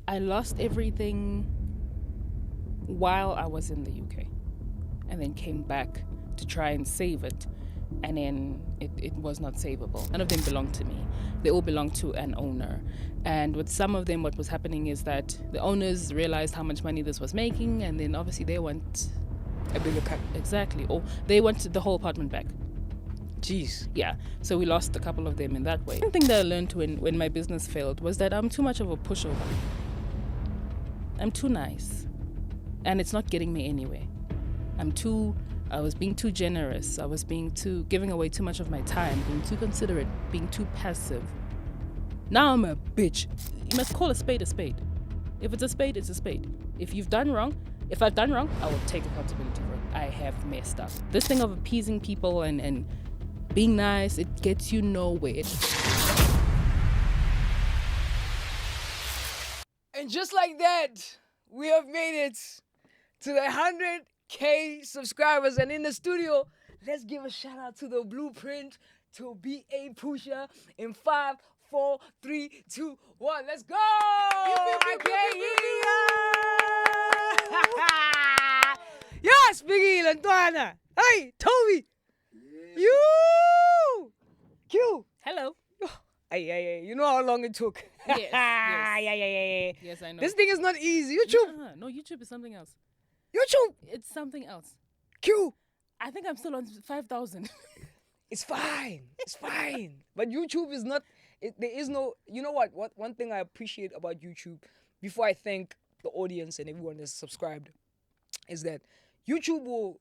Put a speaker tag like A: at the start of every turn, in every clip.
A: I lost everything while I was in the UK, and then came back to try and save it, and then it was not savable. None of them belonged to me. They all belonged to an owner. And with some of them, what was happening is that the owners realized how much money this was making, and then obviously they want
B: A bigger cut.
A: exactly, or they wanted the whole apartment back.
B: Jeez.
A: Yeah, so we lost a couple of them in that way. One thing that I learned when my business failed was that I'm too much of a pushover. I'm too nice, and it's not getting me anywhere. I was being too generous. I was giving away too much of my time, being too considerate, being too passive. Now I'm a bitch. You must call a spade a spade. If it's a spade, it's a spade. If I've done wrong, I will take accountability for it. I have messed up. This thing of appeasing people and being nice, it gets you nowhere.
B: And just like that, we have made it to the 100K subscribers. And in the studio, let's give a shout out to the blueprint, to BA Pusher in 5, 4, 3, 2, 1. Let's go! Yes, Biggie Lantwana. Hey, Toby. You. Q.
A: Hello.
B: Hey, you know how long it took.
A: Yes.
B: Yeah.
A: Yes, I know.
B: This thing is not easy. YouTube.
A: No, YouTube is something else.
B: YouTube.
A: It's something else.
B: Q.
A: I think I'm still on 5,000.
B: It's fine. But YouTube is not. There is no. You know what? One thing I appreciate about YouTube, before I thank the audience and everyone that's subscribed, is that YouTube will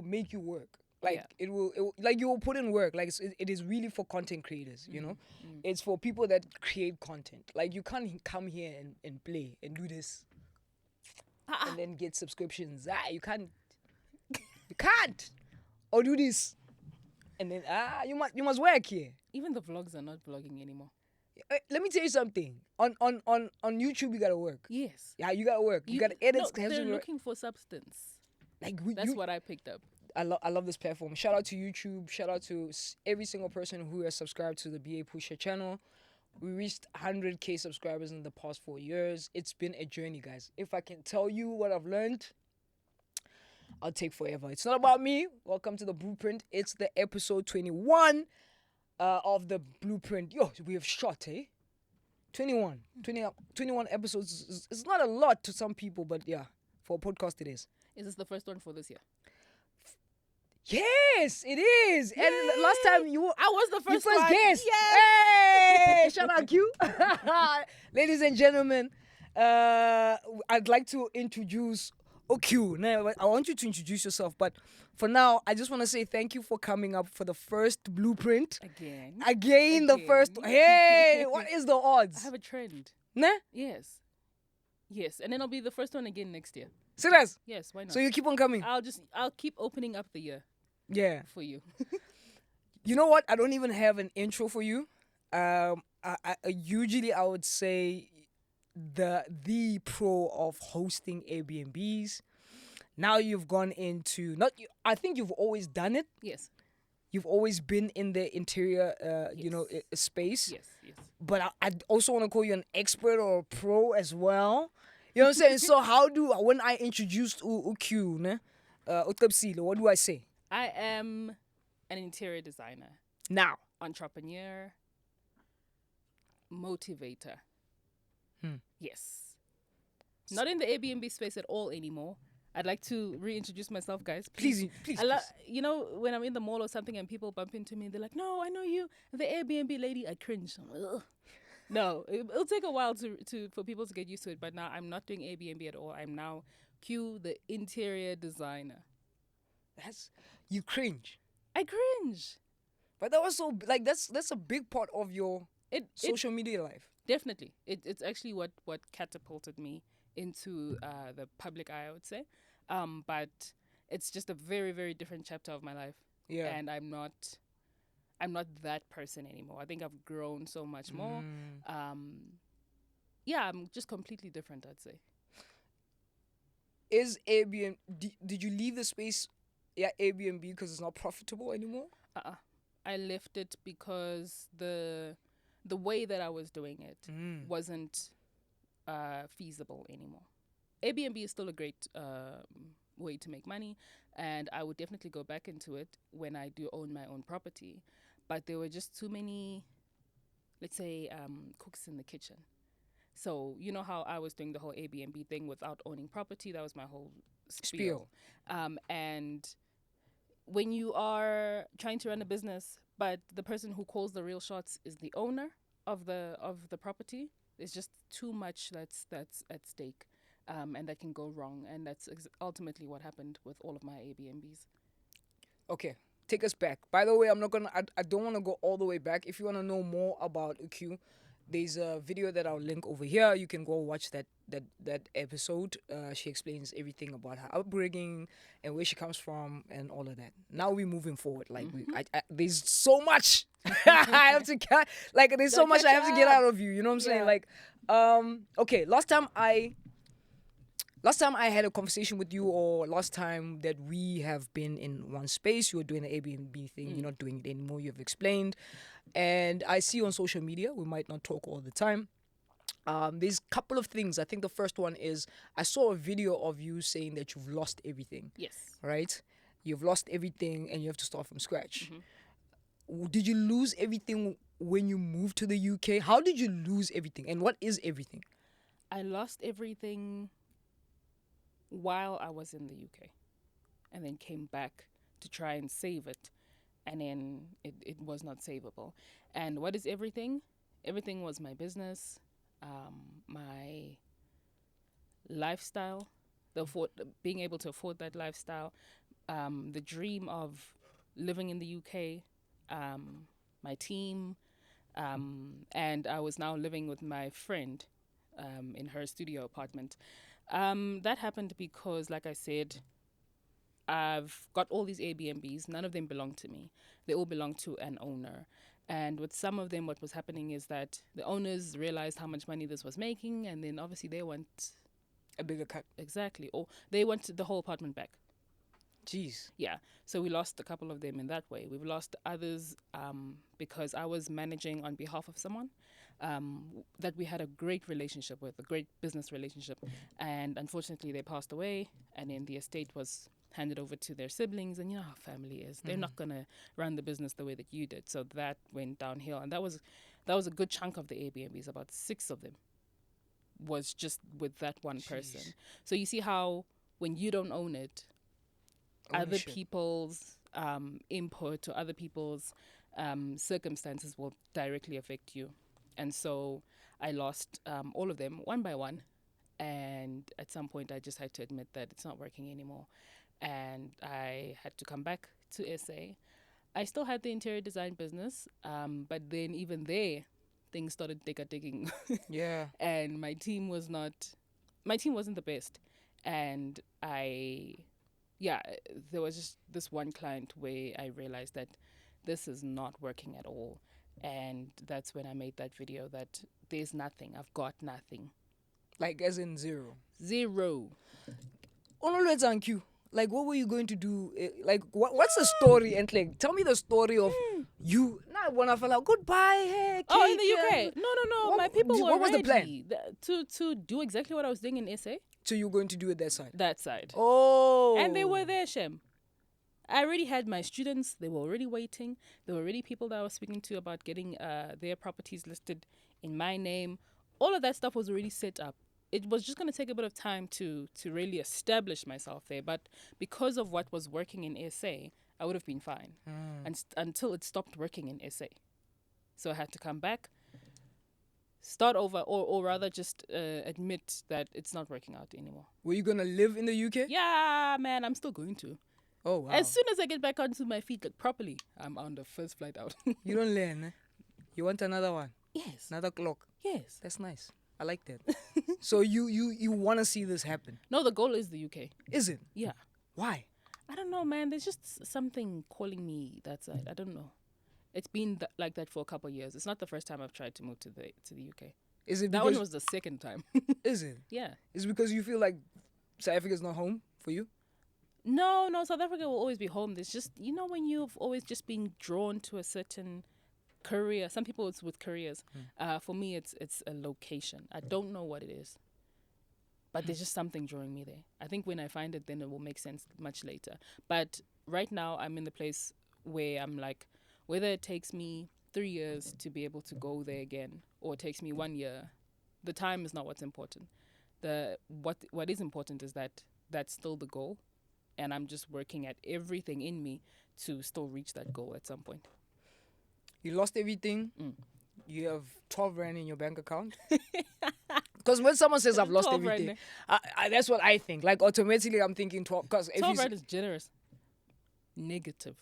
B: make you work. Like it will like you will put in work. Like it is really for content creators. You know, it's for people that create content. Like you can't come here and play and do this, and then get subscriptions. You can't. You can't. Or do this, and then you must work here.
A: Even the vlogs are not vlogging anymore.
B: Let me tell you something. On YouTube, you gotta work.
A: Yes.
B: Yeah, you gotta work. You gotta edit.
A: No, they're looking for substance.
B: Like
A: that's what I picked up.
B: I love this platform. Shout out to YouTube. Shout out to every single person who has subscribed to the BA Pusher channel. We reached 100K subscribers in the past 4 years. It's been a journey, guys. If I can tell you what I've learned, I'll take forever. It's not about me. Welcome to the Blueprint. It's the episode 21 of the Blueprint. Yo, we have shot, 21 episodes. It's not a lot to some people, but yeah, for a podcast it is.
A: Is this the first one for this year?
B: Yes, it is. Yay. And last time I
A: was the first
B: guest.
A: Yay.
B: Hey, shout out Q. Ladies and gentlemen, I'd like to introduce Q. Now, I want you to introduce yourself, but for now, I just want to say thank you for coming up for the first Blueprint. Again, the first. Hey, what is the odds?
A: I have a trend.
B: Nah?
A: Yes, and then I'll be the first one again next year.
B: Serious?
A: Yes, why not?
B: So you keep on coming?
A: I'll keep opening up the year.
B: Yeah.
A: For you.
B: You know what? I don't even have an intro for you. Usually I would say the pro of hosting Airbnbs. Now you've gone into I think you've always done it.
A: Yes.
B: You've always been in the interior, space.
A: Yes.
B: But I also want to call you an expert or a pro as well. You know what I'm saying? So when I introduced Q, what do I say?
A: I am an interior designer.
B: Now.
A: Entrepreneur. Motivator. Yes. Not in the Airbnb space at all anymore. I'd like to reintroduce myself, guys.
B: Please.
A: You know, when I'm in the mall or something and people bump into me, they're like, "No, I know you, the Airbnb lady." I cringe. Ugh. No, it'll take a while for people to get used to it. But now I'm not doing Airbnb at all. I'm now Q, the interior designer.
B: You cringe.
A: I cringe.
B: But that was that's a big part of your social media life.
A: Definitely, it's actually what catapulted me into the public eye, I would say. But it's just a very, very different chapter of my life. Yeah. And I'm not that person anymore. I think I've grown so much more. I'm just completely different, I'd say.
B: Is Airbnb? Did you leave the space? Yeah, Airbnb because it's not profitable anymore.
A: I left it because the way that I was doing it wasn't feasible anymore. Airbnb is still a great way to make money, and I would definitely go back into it when I do own my own property. But there were just too many, let's say, cooks in the kitchen. So you know how I was doing the whole Airbnb thing without owning property? That was my whole spiel. And when you are trying to run a business, but the person who calls the real shots is the owner of the property, there's just too much that's at stake, and that can go wrong. And that's ultimately what happened with all of my Airbnbs.
B: Okay, take us back. By the way, I don't want to go all the way back. If you want to know more about Uq, there's a video that I'll link over here. You can go watch that episode. She explains everything about her upbringing and where she comes from and all of that. Now we're moving forward. Like there's so much I have to there's so much I have to get out of you. You know what I'm saying? Like, okay, last time I had a conversation with you, or last time that we have been in one space, you were doing the Airbnb thing. You're not doing it anymore. You've explained. And I see on social media, we might not talk all the time. There's a couple of things. I think the first one is I saw a video of you saying that you've lost everything.
A: Yes.
B: Right? You've lost everything and you have to start from scratch. Did you lose everything when you moved to the UK? How did you lose everything? And what is everything?
A: I lost everything while I was in the UK, and then came back to try and save it. And then it was not savable. And what is everything? Everything was my business, my lifestyle, being able to afford that lifestyle, the dream of living in the UK, my team, and I was now living with my friend in her studio apartment. That happened because, like I said, I've got all these Airbnbs. None of them belong to me. They all belong to an owner. And with some of them, what was happening is that the owners realized how much money this was making, and then obviously they want
B: a bigger cut.
A: Exactly. Or they want the whole apartment back.
B: Jeez.
A: Yeah. So we lost a couple of them in that way. We've lost others because I was managing on behalf of someone that we had a great relationship with, a great business relationship. And unfortunately, they passed away, and then the estate was handed over to their siblings, and you know how family is. They're not going to run the business the way that you did. So that went downhill, and that was a good chunk of the Airbnbs. About 6 of them was just with that one person. So you see how when you don't own it, other people's input or other people's circumstances will directly affect you. And so I lost all of them one by one, and at some point I just had to admit that it's not working anymore. And I had to come back to SA. I still had the interior design business, but then even there, things started digging.
B: Yeah.
A: And my team wasn't the best. And there was just this one client where I realized that this is not working at all. And that's when I made that video that there's nothing. I've got nothing.
B: Like as in zero.
A: Thank
B: you. Like, what were you going to do? Like, what's the story? And like, tell me the story of you. Not when I fell out. Goodbye. Hey,
A: in the UK. No. My people were
B: what was the
A: ready
B: plan?
A: To do exactly what I was doing in SA.
B: So you were going to do it that side?
A: That side.
B: Oh.
A: And they were there, Shem. I already had my students. They were already waiting. There were already people that I was speaking to about getting their properties listed in my name. All of that stuff was already set up. It was just going to take a bit of time to really establish myself there. But because of what was working in SA, I would have been fine until it stopped working in SA. So I had to come back, start over, or rather just admit that it's not working out anymore.
B: Were you going to live in the UK?
A: Yeah, man, I'm still going to.
B: Oh, wow.
A: As soon as I get back onto my feet properly, I'm on the first flight out.
B: You don't learn, eh? You want another one?
A: Yes.
B: Another clock?
A: Yes.
B: That's nice. I like that. So you want to see this happen?
A: No, the goal is the UK.
B: Is it?
A: Yeah.
B: Why?
A: I don't know, man. There's just something calling me that side. I don't know. It's been like that for a couple of years. It's not the first time I've tried to move to the UK.
B: Is it?
A: That one was the second time.
B: Is it?
A: Yeah.
B: Is it because you feel like South Africa's not home for you?
A: No. South Africa will always be home. There's just, when you've always just been drawn to a certain career. Some people it's with careers. For me, it's a location. I don't know what it is, but there's just something drawing me there. I think when I find it, then it will make sense much later. But right now, I'm in the place where I'm like, whether it takes me 3 years to be able to go there again, or it takes me 1 year, the time is not what's important. What is important is that that's still the goal, and I'm just working at everything in me to still reach that goal at some point.
B: You lost everything. You have 12 rand in your bank account. Because when someone says I've lost
A: 12
B: everything,
A: rand.
B: that's what I think. Like automatically, I'm thinking 12. Because
A: 12 rand is generous. Negative.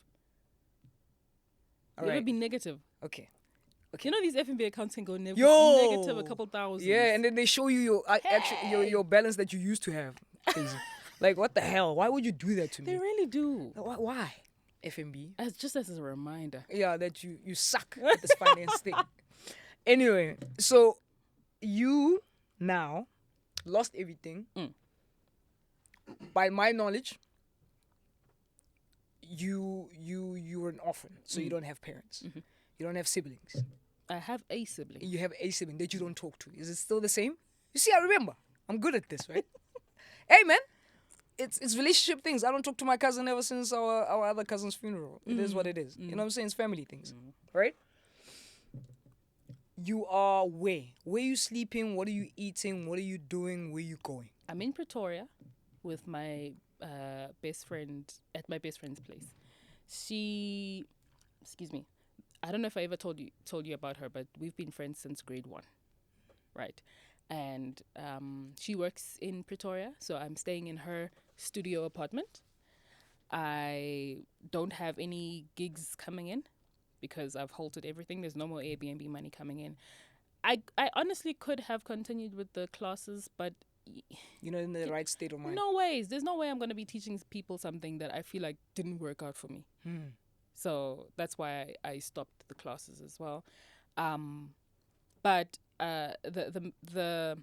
B: All
A: It
B: right.
A: would be negative.
B: Okay.
A: You know these F&B accounts can go
B: Yo!
A: negative a couple thousand.
B: Yeah, and then they show you your actually your balance that you used to have. Crazy. Like what the hell? Why would you do that to me?
A: They really do.
B: Why? FMB.
A: Just as a reminder.
B: Yeah, that you suck at this finance thing. Anyway, so you now lost everything. By my knowledge, you were an orphan, so you don't have parents. You don't have siblings.
A: I have a sibling.
B: You have a sibling that you don't talk to. Is it still the same? You see, I remember. I'm good at this, right? Hey, man. It's relationship things. I don't talk to my cousin ever since our other cousin's funeral. It is what it is. You know what I'm saying? It's family things. Right? You are where? Where are you sleeping? What are you eating? What are you doing? Where are you going?
A: I'm in Pretoria with my best friend at my best friend's place. Excuse me. I don't know if I ever told you about her, but we've been friends since grade 1. Right? And she works in Pretoria, so I'm staying in her studio apartment. I don't have any gigs coming in because I've halted everything. There's no more AIRBNB money coming in. I honestly could have continued with the classes, but
B: you're not in the right state of mind.
A: No ways. There's no way I'm going to be teaching people something that I feel like didn't work out for me. So that's why I stopped the classes as well. But the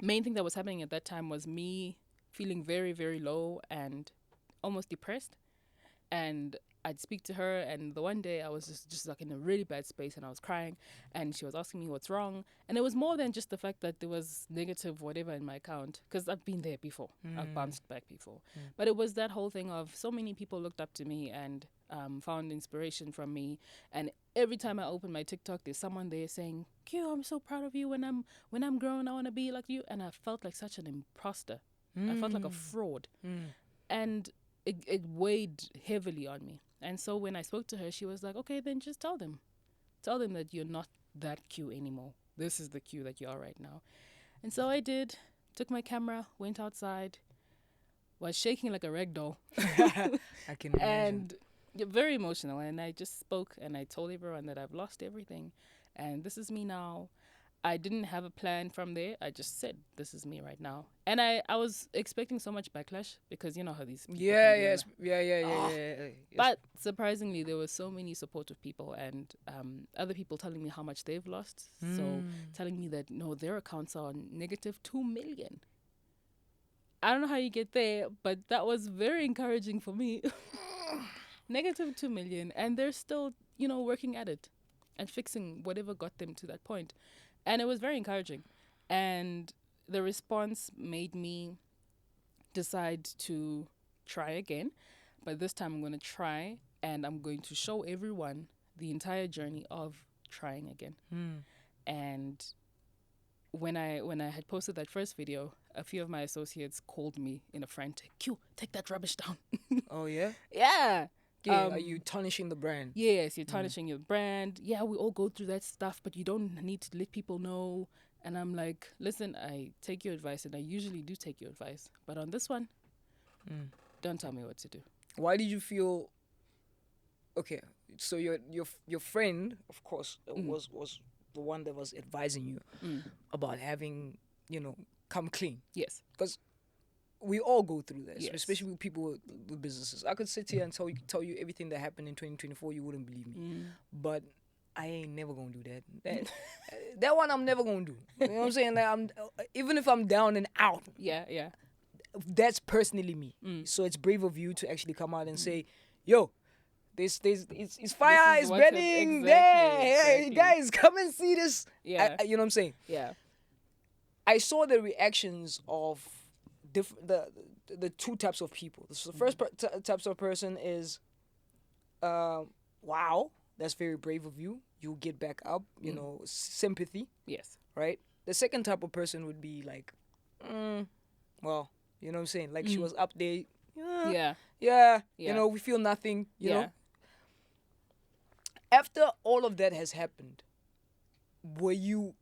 A: main thing that was happening at that time was me feeling very, very low and almost depressed. And I'd speak to her, and the one day I was just like in a really bad space, and I was crying, and she was asking me what's wrong. And it was more than just the fact that there was negative whatever in my account, because I've been there before. I've bounced back before. But it was that whole thing of so many people looked up to me and found inspiration from me. And every time I open my TikTok, there's someone there saying, Q, I'm so proud of you. When I'm grown, I want to be like you. And I felt like such an imposter. I felt like a fraud. And it weighed heavily on me. And so when I spoke to her, she was like, okay, then just tell them. Tell them that you're not that Q anymore. This is the Q that you are right now. And so I did. Took my camera, went outside, was shaking like a rag doll.
B: I can imagine.
A: And very emotional. And I just spoke and I told everyone that I've lost everything. And this is me now. I didn't have a plan from there. I just said, this is me right now. And I was expecting so much backlash because you know how these people
B: Yeah.
A: But surprisingly, there were so many supportive people and other people telling me how much they've lost. So telling me that, no, their accounts are negative 2 million. I don't know how you get there, but that was very encouraging for me. Negative 2 million. And they're still, working at it and fixing whatever got them to that point. And it was very encouraging. And the response made me decide to try again. But this time I'm going to try and I'm going to show everyone the entire journey of trying again. And when I had posted that first video, a few of my associates called me in a frantic, Q, take that rubbish down.
B: Oh, yeah?
A: Yeah.
B: Are you tarnishing the brand?
A: Yes, you're tarnishing your brand. Yeah, we all go through that stuff, but you don't need to let people know. And I'm like, listen, I take your advice, and I usually do take your advice. But on this one, don't tell me what to do.
B: Why did you feel... Okay, so your friend, of course, was the one that was advising you about having, come clean.
A: Yes.
B: Because we all go through this,
A: Yes.
B: especially with people with businesses. I could sit here and tell you everything that happened in 2024. You wouldn't believe me, but I ain't never gonna do that. That one I'm never gonna do. You know what I'm saying? Like even if I'm down and out.
A: Yeah.
B: That's personally me. So it's brave of you to actually come out and say, "Yo, It's fire,
A: is
B: it's
A: what it-
B: burning
A: exactly,
B: there. Hey,
A: exactly.
B: guys, come and see this.
A: Yeah.
B: You know what I'm saying?
A: Yeah.
B: I saw the reactions of the two types of people. So the first types of person is, wow, that's very brave of you. You get back up. You know, sympathy,
A: Yes.
B: right? The second type of person would be like, well, you know what I'm saying? Like she was up there.
A: Yeah.
B: Yeah. You
A: Yeah.
B: know, we feel nothing. You
A: Yeah.
B: know. After all of that has happened, were you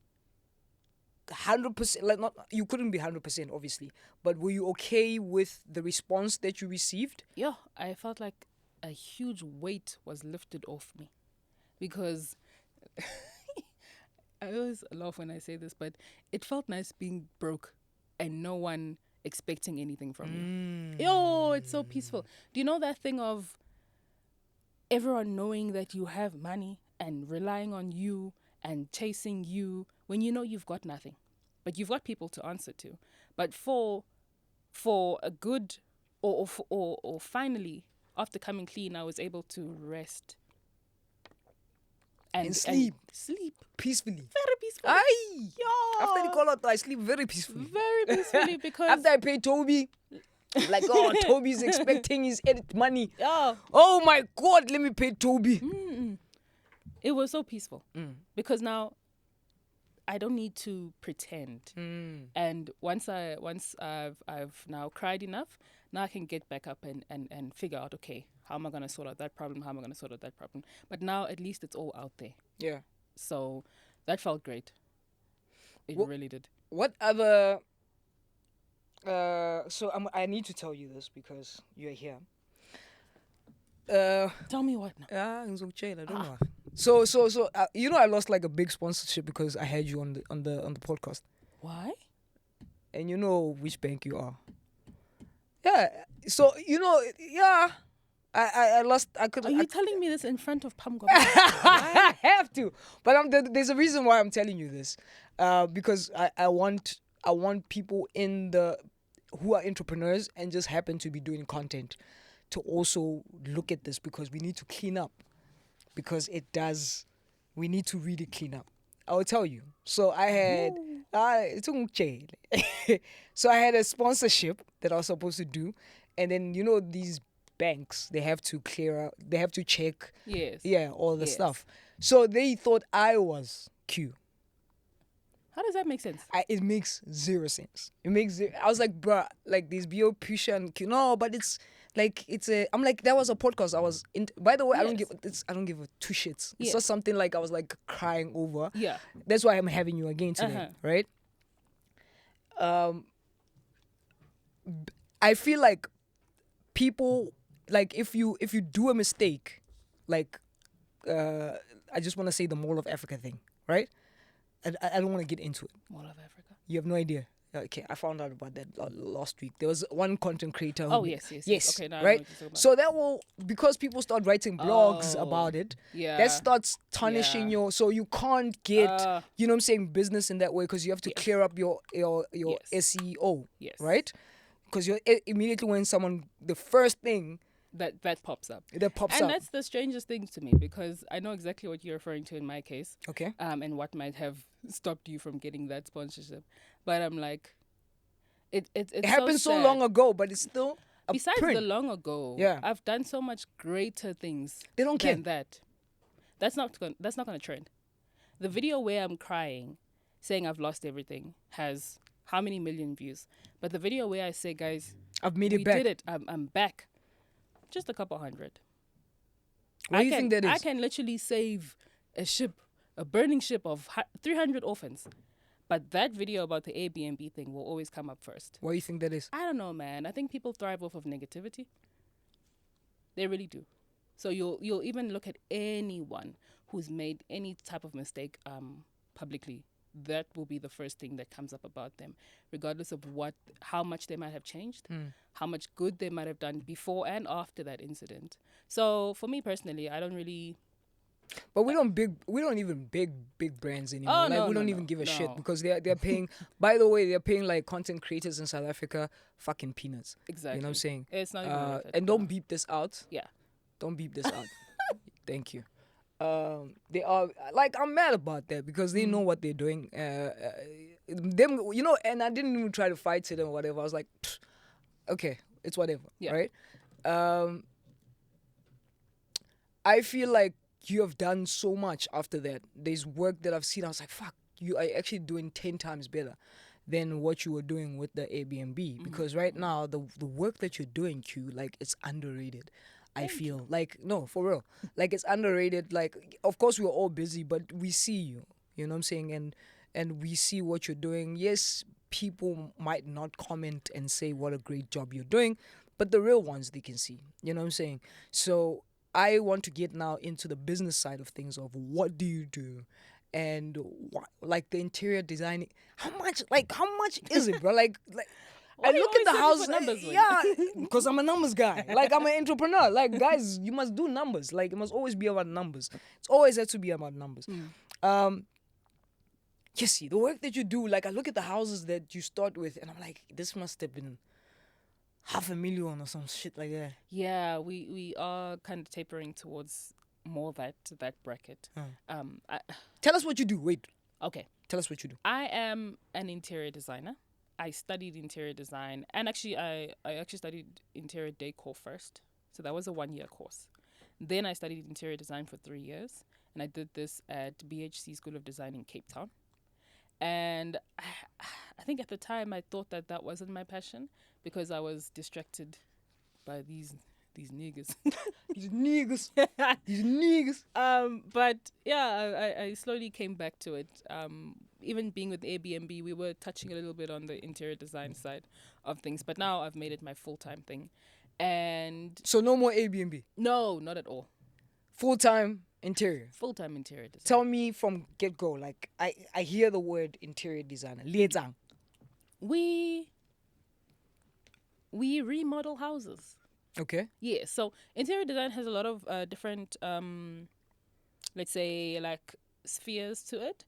B: 100%, like, not, you couldn't be 100% obviously, but were you okay with the response that you received?
A: Yeah. I felt like a huge weight was lifted off me, because I always laugh when I say this, but it felt nice being broke and no one expecting anything from you. Yo, it's so peaceful. Do you know that thing of everyone knowing that you have money and relying on you and chasing you when you know you've got nothing, but you've got people to answer to? But for a good or finally, after coming clean, I was able to rest
B: And sleep.
A: Sleep
B: Peacefully.
A: very peacefully.
B: Aye.
A: Yeah.
B: After the call out, I sleep very peacefully.
A: Very peacefully, because
B: After I pay Toby, I'm like, oh, Toby's expecting his edit money.
A: yeah,
B: Oh my God, let me pay Toby.
A: it was so peaceful, because now I don't need to pretend. And once I've now cried enough, now I can get back up and figure out, okay, how am I gonna sort out that problem? How am I gonna sort out that problem? But now at least it's all out there.
B: Yeah.
A: So that felt great. It really did.
B: What other? So I need to tell you this because you're here.
A: Tell me what now.
B: I don't know. So you know, I lost like a big sponsorship because I had you on the podcast,
A: Why?
B: and you know which bank you are. Yeah. So you know, yeah. I lost. I could.
A: Are you telling me this in front of Pam?
B: I have to, but there's a reason why I'm telling you this, because I want people who are entrepreneurs and just happen to be doing content to also look at this, because we need to clean up, because we need to really clean up. I will tell you. So I had so I had a sponsorship that I was supposed to do, and then you know these banks, they have to clear out, they have to check all the stuff. So they thought I was Q.
A: How does that make sense?
B: It makes zero sense. I was like, bruh, like these BO Pusha and Q. No, but it's like I'm like, that was a podcast I was in. By the way, I don't give a two shits. It's just something like I was like crying over.
A: Yeah.
B: That's why I'm having you again today, right? I feel like people, like if you do a mistake, like I just want to say the Mall of Africa thing, right? I don't want to get into it.
A: Mall of Africa.
B: You have no idea. Okay, I found out about that last week. There was one content creator.
A: Yes. Okay, now I know what
B: right.
A: you're talking about.
B: So that will, because people start writing blogs about it.
A: Yeah.
B: That starts tarnishing your. So you can't get, you know what I'm saying, business in that way, because you have to clear up your SEO.
A: Yes.
B: Right. Because you're immediately when someone, the first thing
A: that pops up.
B: And
A: that's the strangest thing to me, because I know exactly what you're referring to in my case.
B: Okay.
A: And what might have stopped you from getting that sponsorship. But I'm like, it
B: happened so long ago, but it's still
A: besides
B: print.
A: the long ago.
B: Yeah.
A: I've done so much greater things.
B: They don't care.
A: Than that. That's not gonna trend. The video where I'm crying, saying I've lost everything, has how many million views? But the video where I say, guys,
B: I've made it
A: we
B: back.
A: did it. I'm back. Just a couple hundred.
B: What do you think that is?
A: I can literally save a burning ship of 300 orphans. But that video about the AIRBNB thing will always come up first.
B: What do you think that is?
A: I don't know, man. I think people thrive off of negativity. They really do. So you'll even look at anyone who's made any type of mistake publicly. That will be the first thing that comes up about them, regardless of how much they might have changed, how much good they might have done before and after that incident. So for me personally, I don't really.
B: But we don't even big brands anymore. We don't even give a shit, because they're paying. By the way, they're paying like content creators in South Africa fucking peanuts.
A: Exactly.
B: You know what I'm saying?
A: It's not even worth it.
B: And don't beep this out.
A: Yeah.
B: Don't beep this out. Thank you. They are like, I'm mad about that because they know what they're doing. Them, and I didn't even try to fight it and whatever. I was like, "Pfft, okay, it's whatever,
A: Yeah.
B: right? I feel like you have done so much after that. There's work that I've seen. I was like, fuck, you are actually doing 10 times better than what you were doing with the Airbnb. Because right now, the work that you're doing, Q, like, it's underrated. I feel like, no, for real, like, it's underrated. Like, of course we're all busy, but we see you, you know what I'm saying? And we see what you're doing. Yes, people might not comment and say what a great job you're doing, but the real ones they can see, you know what I'm saying? So I want to get now into the business side of things of what do you do, and like the interior designing. How much is it, bro? Like
A: Why
B: I
A: do you
B: look at the
A: always
B: house,
A: say numbers, Wayne?
B: yeah, because I'm a numbers guy. Like, I'm an entrepreneur. Like, guys, you must do numbers. Like, it must always be about numbers. It's always has to be about numbers. You see, the work that you do, like, I look at the houses that you start with, and I'm like, this must have been $500,000 or some shit like that.
A: Yeah, we are kind of tapering towards more that bracket.
B: Tell us what you do. Wait,
A: Okay,
B: tell us what you do.
A: I am an interior designer. I studied interior design, and actually, I actually studied interior decor first. So that was a 1-year course. Then I studied interior design for 3 years, and I did this at BHC School of Design in Cape Town. And I think at the time I thought that wasn't my passion because I was distracted by these niggas.
B: These niggas. These niggas.
A: But yeah, I slowly came back to it. Even being with Airbnb, we were touching a little bit on the interior design side of things, but now I've made it my full-time thing. And
B: So no more Airbnb.
A: no, not at all.
B: Full-time interior.
A: Full-time interior design.
B: Tell me from get-go. Like, I hear the word interior designer. Liezang.
A: We remodel houses.
B: Okay.
A: Yeah, so interior design has a lot of different, let's say, like spheres to it.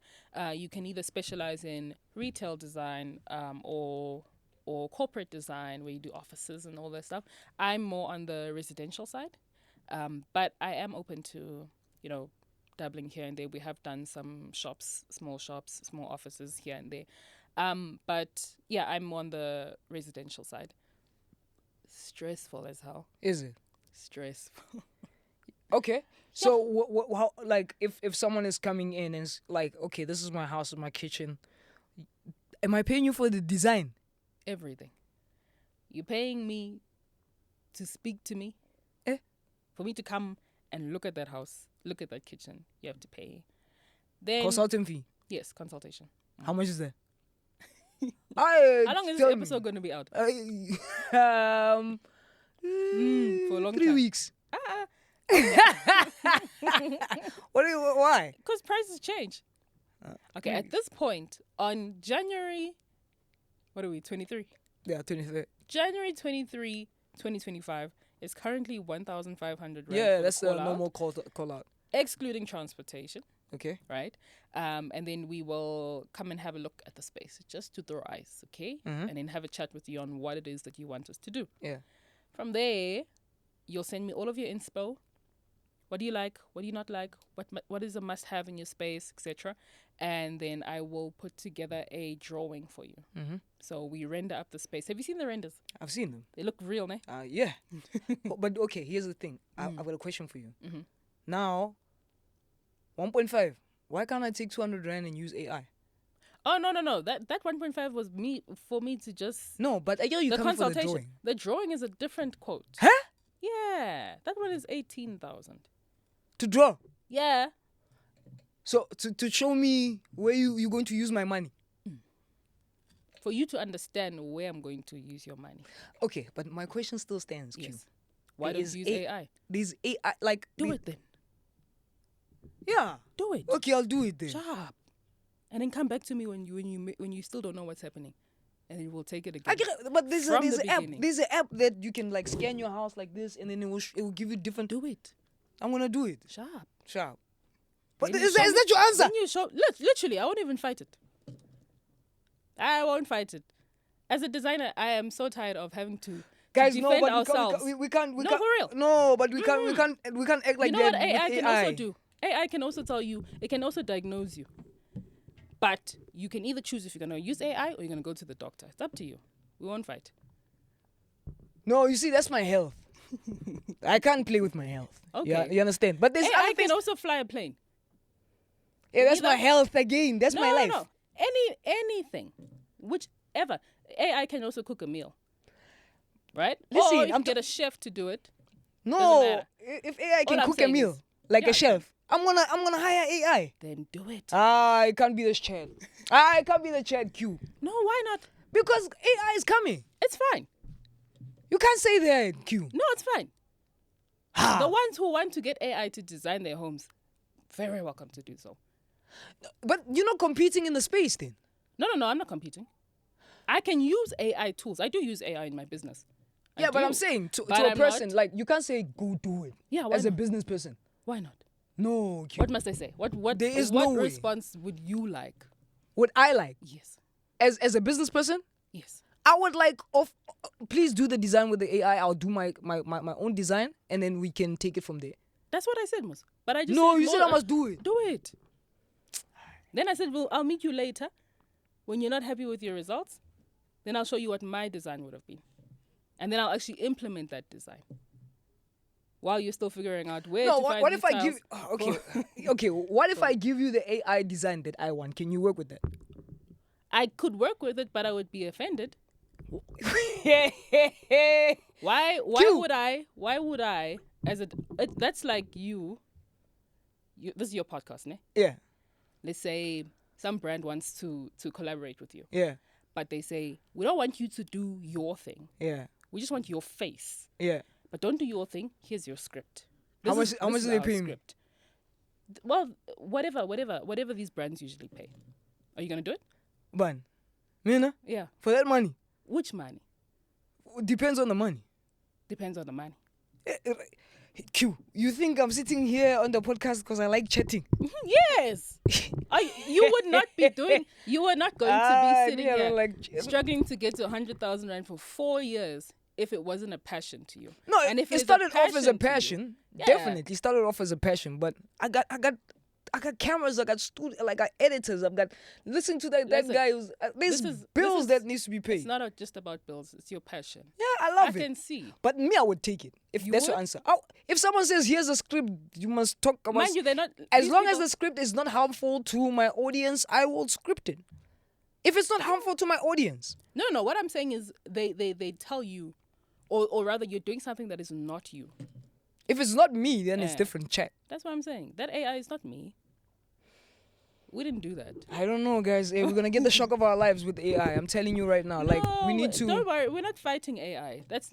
A: You can either specialize in retail design or corporate design, where you do offices and all that stuff. I'm more on the residential side, but I am open to, dabbling here and there. We have done some shops, small offices here and there. But yeah, I'm more on the residential side. Stressful as hell.
B: Is it?
A: Stressful.
B: Okay. So how, like, if someone is coming in and is like, okay, this is my house, my kitchen, am I paying you for the design?
A: Everything. You're paying me to speak to me. For me to come and look at that house, look at that kitchen, you have to pay. Then
B: Consulting fee.
A: Yes, consultation.
B: How much is that?
A: How long is this episode going to be out?
B: For a
A: long
B: 3
A: time.
B: weeks. Why?
A: Because prices change. Okay, at this point, on January, what are we, 23?
B: Yeah, 23.
A: January 23, 2025 is currently 1,500 rand.
B: Yeah,
A: for
B: that's
A: the
B: the
A: call out,
B: normal call out.
A: excluding transportation,
B: Okay.
A: right? And then we will come and have a look at the space just to throw eyes, okay?
B: Mhm.
A: And then have a chat with you on what it is that you want us to do.
B: Yeah.
A: From there, you'll send me all of your inspo. What do you like? What do you not like? What is a must-have in your space, etc. And then I will put together a drawing for you.
B: Mm-hmm.
A: So we render up the space. Have you seen the renders?
B: I've seen them.
A: They look real, ne?
B: Yeah. but okay, here's the thing. I've got a question for you.
A: Mm-hmm.
B: Now, 1.5. Why can't I take 200 rand and use AI?
A: Oh, no. That 1.5 was for me to just...
B: No, but I hear you
A: The
B: come for the
A: consultation.
B: drawing.
A: The drawing is a different quote.
B: Huh?
A: Yeah. That one is 18,000.
B: To draw.
A: Yeah.
B: So to show me where you're going to use my money.
A: For you to understand where I'm going to use your money.
B: Okay, but my question still stands, Q.
A: Yes. Why
B: There
A: don't
B: is
A: you use AI?
B: There's AI, like...
A: Do it then.
B: Yeah.
A: Do it.
B: Okay, I'll do it then.
A: Sharp. And then come back to me when you still don't know what's happening. And then we'll take it again.
B: I get it, but there's
A: From
B: an
A: the
B: app.
A: beginning.
B: There's an app that you can like scan your house like this, and then it will give you different.
A: Do it.
B: I'm gonna do it.
A: Sharp.
B: But
A: Then
B: is
A: you show
B: that your answer?
A: Then you show... Literally, I won't even fight it. I won't fight it. As a designer, I am so tired of having to
B: Guys,
A: to
B: no,
A: defend
B: but
A: ourselves.
B: we can't. We
A: No,
B: can't.
A: for real.
B: No, but we can't act like
A: You know
B: that
A: what AI
B: with
A: can
B: AI.
A: also do? AI can also tell you, it can also diagnose you. But you can either choose if you're going to use AI or you're going to go to the doctor. It's up to you. We won't fight.
B: No, you see, that's my health. I can't play with my health.
A: Okay.
B: Yeah, you understand? But there's
A: AI
B: other
A: can
B: things.
A: also fly a plane.
B: Yeah, that's
A: either-
B: my health again. That's my life.
A: No. Anything. Whichever. AI can also cook a meal. Right?
B: Listen,
A: or if
B: I'm
A: you get a chef to do it.
B: No,
A: matter.
B: if AI can
A: All I'm
B: cook a
A: saying
B: meal
A: is-
B: like
A: Yeah,
B: a chef, I'm gonna hire AI.
A: Then do it.
B: I can't be the chat. I can't be the chat Q
A: No, why not?
B: because AI is coming.
A: It's fine.
B: You can't say that Q.
A: No, it's fine.
B: Ha.
A: The ones who want to get AI to design their homes, very welcome to do so.
B: But you're not competing in the space then.
A: No, I'm not competing. I can use AI tools. I do use AI in my business. I
B: Yeah, but
A: do.
B: I'm saying to
A: But
B: a
A: I'm
B: person,
A: not-
B: like, you can't say go do it
A: Yeah, why
B: as a
A: not?
B: business person.
A: Why not?
B: No, Q.
A: What must I say? What
B: There is
A: what
B: no way.
A: response would you like?
B: What I like
A: Yes.
B: as a business person,
A: Yes.
B: I would like please do the design with the AI. I'll do my own design and then we can take it from there.
A: That's what I said, Mus. But I just
B: No,
A: said,
B: you said I must do it.
A: Do it. Then I said, well, I'll meet you later. When you're not happy with your results, then I'll show you what my design would have been. And then I'll actually implement that design. While you're still figuring out where
B: No,
A: to find
B: what
A: these
B: if I
A: tiles.
B: give okay, what if I give you the AI design that I want? Can you work with that?
A: I could work with it, but I would be offended. Why
B: Q.
A: would I that's like you this is your podcast, ne?
B: Yeah.
A: Let's say some brand wants to collaborate with you,
B: Yeah.
A: but they say, we don't want you to do your thing.
B: Yeah.
A: We just want your face.
B: Yeah.
A: But don't do your thing. Here's your script.
B: How much
A: This
B: do
A: is
B: they
A: our
B: pay me?
A: script. Well, whatever these brands usually pay. Are you gonna do it?
B: Ban. Mina,
A: Yeah.
B: for that money.
A: Which money?
B: Depends on the money.
A: Depends on the money.
B: Q, you think I'm sitting here on the podcast because I like chatting?
A: Yes. You would not be doing. You are not going to be sitting
B: me, I
A: here
B: don't like
A: struggling to get to 100,000 rand for 4 years if it wasn't a passion to you.
B: No,
A: And if
B: it
A: is
B: started off as a
A: to you-
B: passion.
A: Yeah.
B: Definitely started off as a passion, but I got cameras, I got studio, like I got editors, I've got listen to that
A: Listen,
B: guy who's there's
A: this
B: bills
A: is-
B: that needs to be paid.
A: It's not just about bills. It's your passion.
B: Yeah, I
A: I
B: love it.
A: can see.
B: But me, I would take it if
A: You
B: that's your
A: would?
B: answer. If someone says here's a script, you must talk about.
A: Mind you, they're not.
B: As
A: these
B: long as
A: people-
B: the script is not harmful to my audience, I will script it. If it's not harmful to my audience,
A: No. What I'm saying is they tell you, or rather, you're doing something that is not you.
B: if it's not me, then it's
A: Yeah.
B: different chat.
A: That's what I'm saying. That AI is not me. We didn't do that.
B: I don't know, guys. We're gonna get the shock of our lives with AI. I'm telling you right now. Like we need to.
A: Don't worry. We're not fighting AI. That's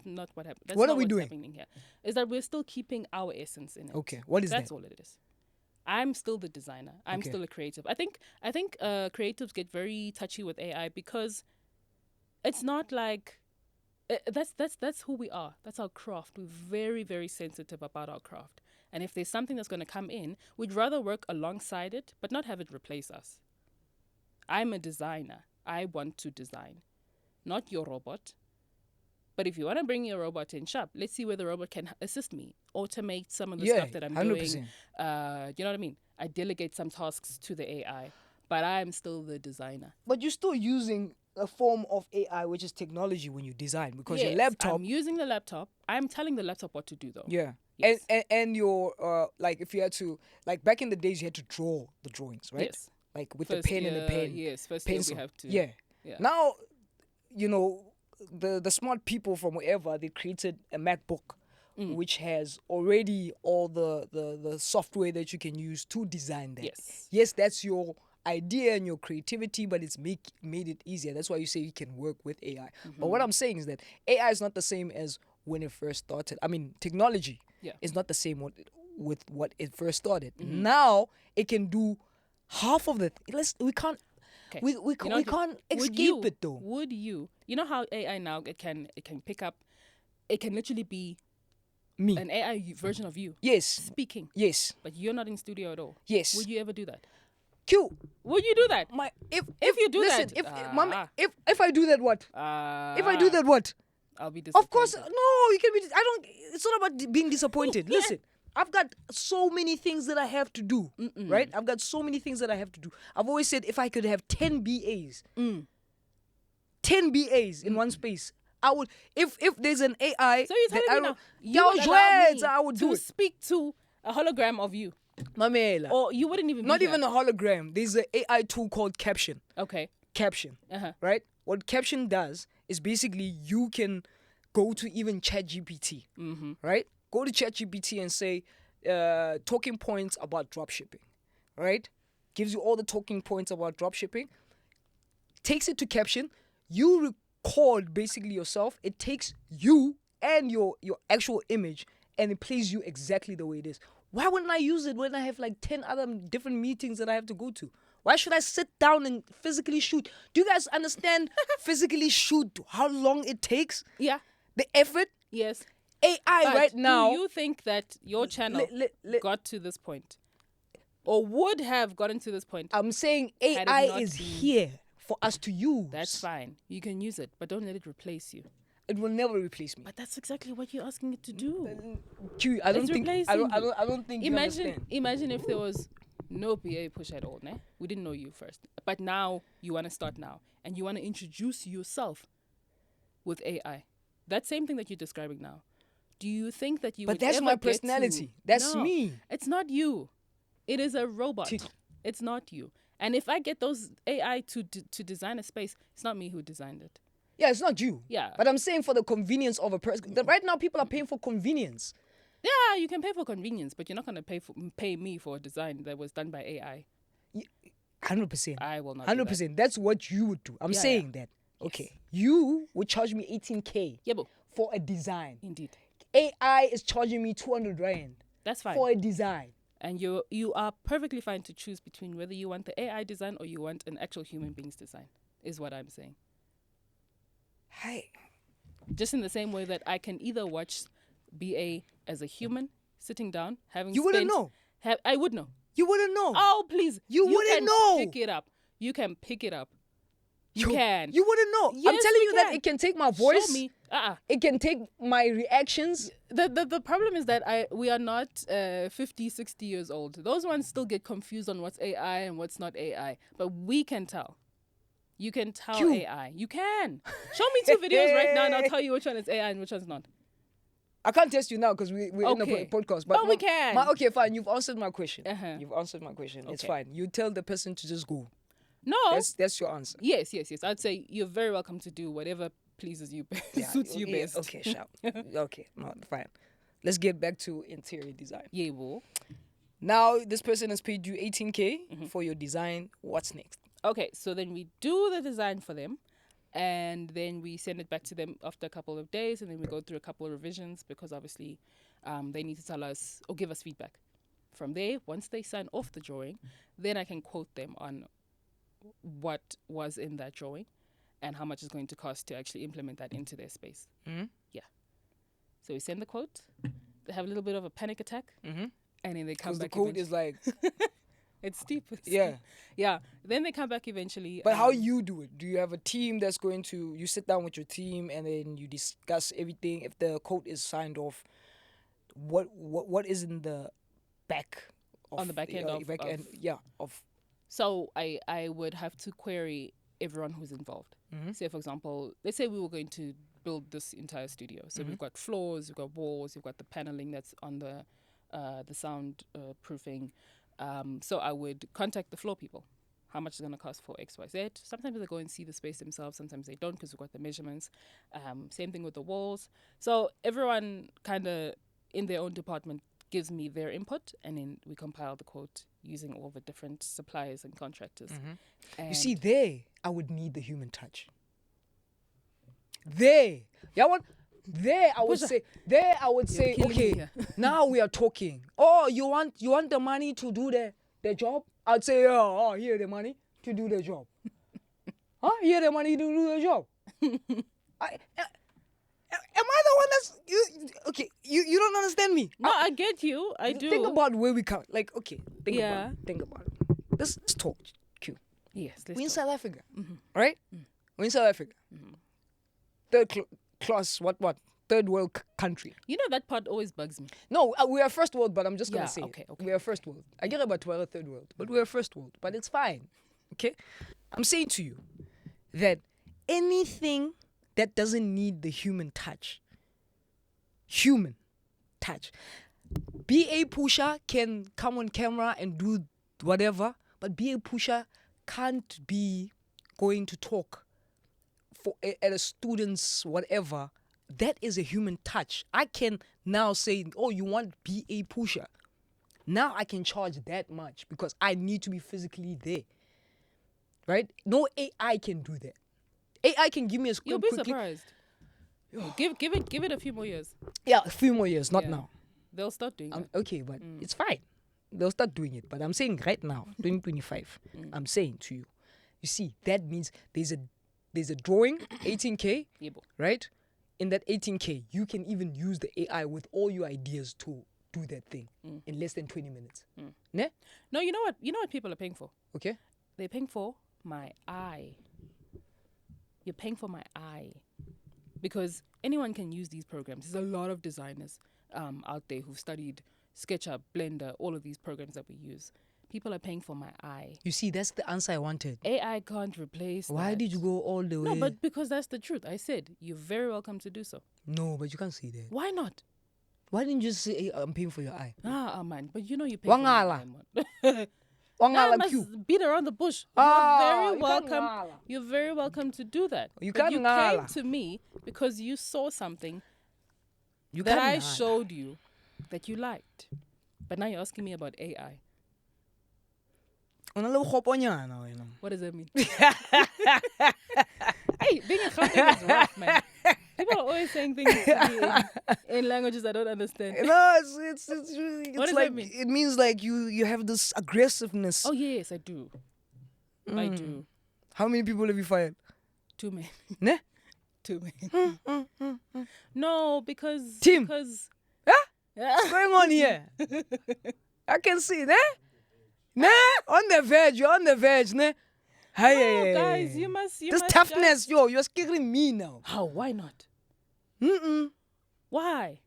A: not what happened. That's
B: What
A: not
B: are we
A: what's
B: doing?
A: happening here. Is that we're still keeping our essence in it.
B: Okay, what is
A: That's
B: that?
A: all it is. I'm still the designer. I'm
B: Okay.
A: still a creative. I think creatives get very touchy with AI because it's not like that's who we are. That's our craft. We're very, very sensitive about our craft. And if there's something that's going to come in, we'd rather work alongside it, but not have it replace us. I'm a designer. I want to design, not your robot. But if you want to bring your robot in shop, let's see where the robot can assist me, automate some of the stuff that I'm
B: 100%.
A: doing. You know what I mean? I delegate some tasks to the AI, but I'm still the designer.
B: But you're still using a form of AI, which is technology, when you design, because your
A: Yes,
B: laptop.
A: I'm using the laptop. I'm telling the laptop what to do, though.
B: Yeah.
A: Yes.
B: And your like if you had to, like back in the days you had to draw the drawings, right?
A: Yes.
B: Like with
A: First
B: the pen and the
A: year,
B: pen.
A: Yes, first year
B: pencil.
A: we have to.
B: Yeah.
A: Yeah.
B: Now, you know, the smart people from wherever, they created a MacBook which has already all the software that you can use to design that.
A: Yes.
B: Yes, that's your idea and your creativity, but it's made it easier. That's why you say you can work with AI. But what I'm saying is that AI is not the same as when it first started. I mean, technology
A: Yeah.
B: is not the same with what it first started. Now it can do half of the. We can't.
A: Okay.
B: We
A: You know,
B: can't
A: would
B: escape
A: you-
B: it though.
A: Would you? You know how AI now it can pick up. It can literally be
B: Me.
A: an AI version of you
B: Yes.
A: speaking,
B: Yes.
A: but you're not in studio at all.
B: Yes.
A: Would you ever do that?
B: Q.
A: Would you do that?
B: My if
A: If you do
B: listen,
A: that,
B: if
A: ah.
B: mama, if I do that, what?
A: Uh,
B: If I do that, what?
A: I'll be disappointed.
B: Of course, no, you can be. It's not about being disappointed. Listen, I've got so many things that I have to do, right? I've got so many things that I have to do. I've always said if I could have 10 BAs, 10 BAs in one space, I would. If there's an AI,
A: So you're telling me now, you would allow me
B: I would do
A: to
B: it.
A: speak to a hologram of you,
B: Mamela.
A: or you wouldn't even.
B: Not
A: be
B: even
A: here.
B: a hologram. There's an AI tool called Caption.
A: Okay.
B: Caption, right? What Caption does is basically you can go to even ChatGPT, right? Go to ChatGPT and say talking points about dropshipping, right? Gives you all the talking points about dropshipping. Takes it to Caption. You record basically yourself. It takes you and your actual image and it plays you exactly the way it is. Why wouldn't I use it when I have like 10 other different meetings that I have to go to? Why should I sit down and physically shoot? Do you guys understand physically shoot how long it takes?
A: Yeah.
B: The effort?
A: Yes.
B: AI
A: But
B: right now.
A: do you think that your channel got to this point, or would have gotten to this point?
B: I'm saying
A: Had it
B: AI
A: not
B: is
A: been-
B: here for us to use.
A: That's fine. You can use it, but don't let it replace you.
B: It will never replace me.
A: But that's exactly what you're asking it to do.
B: Q, I don't
A: It's
B: think. I
A: replacing
B: don't. I
A: you.
B: don't. I don't think. You understand.
A: Imagine if there was no BA push at all, ne? We didn't know you first. But now you want to start now. And you want to introduce yourself with AI. That same thing that you're describing now. Do you think that you
B: But
A: would
B: that's
A: ever
B: my
A: get to-
B: personality. That's
A: No,
B: me.
A: It's not you. It is a robot. It's not you. And if I get those AI to design a space, it's not me who designed it.
B: Yeah, it's not you.
A: Yeah.
B: But I'm saying for the convenience of a person. Right now, people are paying for convenience.
A: Yeah, you can pay for convenience, but you're not going to pay me for a design that was done by AI.
B: 100%.
A: I will not do that.
B: 100%. That's what you would do. I'm
A: Yeah,
B: saying that. Okay. You would charge me 18K
A: Yeah, but
B: for a design.
A: indeed.
B: AI is charging me 200 rand
A: That's fine.
B: for a design.
A: And you are perfectly fine to choose between whether you want the AI design or you want an actual human being's design, is what I'm saying.
B: Hi.
A: Just in the same way that I can either watch BA as a human sitting down, having
B: You wouldn't know.
A: I would know.
B: You wouldn't know.
A: Oh, please.
B: You wouldn't
A: can
B: know.
A: Pick it up. You can pick it up. You can.
B: You wouldn't know. I'm
A: Yes,
B: telling
A: we
B: you that
A: can.
B: it can take my voice.
A: Show me.
B: It can take my reactions.
A: The problem is that we are not 50, 60 years old. Those ones still get confused on what's AI and what's not AI. But we can tell. You can tell
B: Q.
A: AI. You can. Show me 2 videos right now and I'll tell you which one is AI and which one's not.
B: I can't test you now because we're in
A: Okay.
B: a podcast.
A: But we can.
B: Okay, fine. You've answered my question.
A: Uh-huh.
B: You've answered my question. It's
A: Okay.
B: fine. You tell the person to just go.
A: No.
B: That's your answer.
A: Yes. I'd say you're very welcome to do whatever pleases you, suits you best.
B: Okay, sharp. Okay, no, fine. Let's get back to interior design.
A: Yeah, well.
B: Now, this person has paid you 18K
A: Mm-hmm.
B: for your design. What's next?
A: Okay, so then we do the design for them and then we send it back to them after a couple of days and then we go through a couple of revisions because obviously they need to tell us or give us feedback. From there, once they sign off the drawing, then I can quote them on what was in that drawing and how much it's going to cost to actually implement that into their space.
B: Mhm.
A: Yeah. So we send the quote, they have a little bit of a panic attack and then they come
B: Because the
A: back.
B: code is like,
A: It's steep.
B: yeah.
A: Yeah. Then they come back eventually.
B: But how you do it? Do you have a team that's going to, you sit down with your team and then you discuss everything? If the code is signed off, what is in the back of
A: On the back end of-
B: yeah, of
A: So I would have to query everyone who's involved. Say, for example, let's say we were going to build this entire studio. So we've got floors, we've got walls, we've got the paneling that's on the sound proofing. So I would contact the floor people. How much is going to cost for X, Y, Z? Sometimes they go and see the space themselves. Sometimes they don't because we've got the measurements. Same thing with the walls. So everyone kind of in their own department gives me their input and then we compile the quote using all the different suppliers and contractors.
B: You see, there, I would need the human touch. There. Yeah, what? There, I would say,
A: killing me
B: okay,
A: here.
B: now we are talking. Oh, you want the money to do the job? I'd say, oh, here the money to do the job. Huh? Here the money to do the job. Am I the one that's okay? You don't understand me.
A: No, I get you. I do.
B: Think about where we come. Like, okay, think
A: Yeah.
B: about it. Let's talk, Q.
A: Yes.
B: We're in
A: Let's
B: South Africa, right? We're in South Africa. class, what, third world country.
A: You know, that part always bugs me.
B: No, we are first world, but I'm just gonna
A: Yeah,
B: say
A: okay.
B: we are first world. I get about we're a third world, but we're first world. But it's fine, okay? I'm saying to you that anything that doesn't need the human touch, BA Pusher can come on camera and do whatever, but BA Pusher can't be going to talk at a student's whatever. That is a human touch. I can now say, oh, you want BA Pusher. Now I can charge that much because I need to be physically there. Right? No AI can do that. AI can give me a script
A: You'll be
B: quickly.
A: surprised. Give it a few more years.
B: Yeah, a few more years, not
A: Yeah.
B: now.
A: They'll start doing that.
B: Okay, but it's fine. They'll start doing it. But I'm saying right now, 2025, I'm saying to you, you see, that means there's a drawing, 18K,
A: Yebo.
B: right? In that 18K, you can even use the AI with all your ideas to do that thing in less than 20 minutes. Ne?
A: No, you know what? You know what people are paying for?
B: Okay?
A: They're paying for my eye. You're paying for my eye. Because anyone can use these programs. There's a lot of designers out there who've studied SketchUp, Blender, all of these programs that we use. People are paying for my eye.
B: You see, that's the answer I wanted.
A: AI can't replace
B: Why
A: that.
B: did you go all the way?
A: No, but because that's the truth. I said, you're very welcome to do so.
B: No, but you can't say that.
A: Why not?
B: Why didn't you just say, hey, I'm paying for your eye?
A: Man. But you know you pay for my
B: Wangala.
A: eye, man. I
B: Wangala
A: must
B: Q.
A: beat around the bush.
B: Ah,
A: You're very
B: you can't
A: welcome.
B: ngala.
A: You're very welcome to do that.
B: You
A: But
B: can't
A: you
B: ngala.
A: came to me because you saw something
B: You
A: that
B: can't
A: I
B: ngala.
A: showed you that you liked. But now you're asking me about AI.
B: Una le bokgoponyana wena.
A: What does that mean? Hey, being a Gauteng is rough, man. People are always saying things to me in languages I don't understand.
B: No, it's really,
A: What
B: it's
A: does
B: like
A: that mean?
B: it means like you have this aggressiveness.
A: Oh, yes, I do. I do.
B: How many people have you fired?
A: Too many.
B: Ne?
A: Too many. No, because...
B: Team.
A: Because...
B: Huh?
A: Yeah.
B: What's going on here? I can see, ne? Ne? On the verge, you're on the verge, ne? Hey,
A: No, guys, you must...
B: this toughness, you're scaring me now.
A: How? Why not?
B: Mm-mm.
A: Why?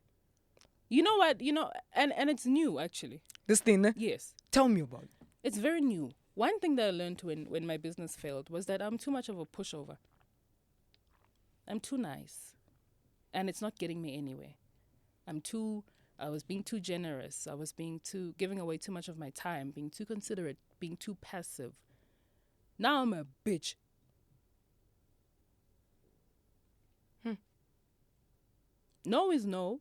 A: You know what? You know, and it's new, actually.
B: This thing, ne?
A: Yes.
B: Tell me about it.
A: It's very new. One thing that I learned when my business failed was that I'm too much of a pushover. I'm too nice. And it's not getting me anywhere. I was being too generous. I was giving away too much of my time, being too considerate, being too passive. Now I'm a bitch. No is no.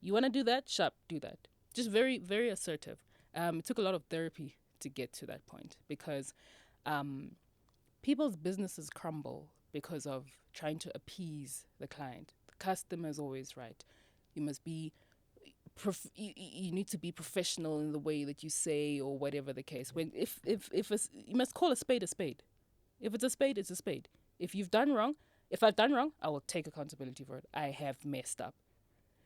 A: You want to do that? Sharp, do that. Just very, very assertive. It took a lot of therapy to get to that point because people's businesses crumble because of trying to appease the client. The customer is always right. You must be, you need to be professional in the way that you say or whatever the case. When if you must call a spade a spade. If it's a spade, it's a spade. If I've done wrong, I will take accountability for it. I have messed up.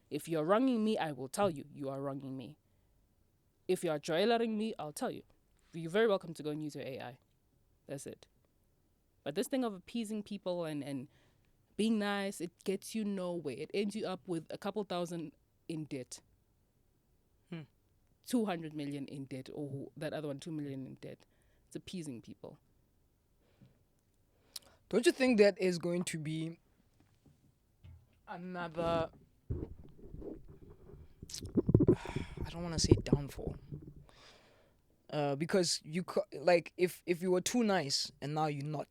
A: If you're wronging me, I will tell you, you are wronging me. If you are joylering me, I'll tell you. You're very welcome to go and use your AI. That's it. But this thing of appeasing people and being nice, it gets you nowhere. It ends you up with a couple thousand in debt. 200 million in debt, or that other one, 2 million in debt. It's appeasing people.
B: Don't you think that is going to be another, I don't want to say downfall, because like if you were too nice and now you're not,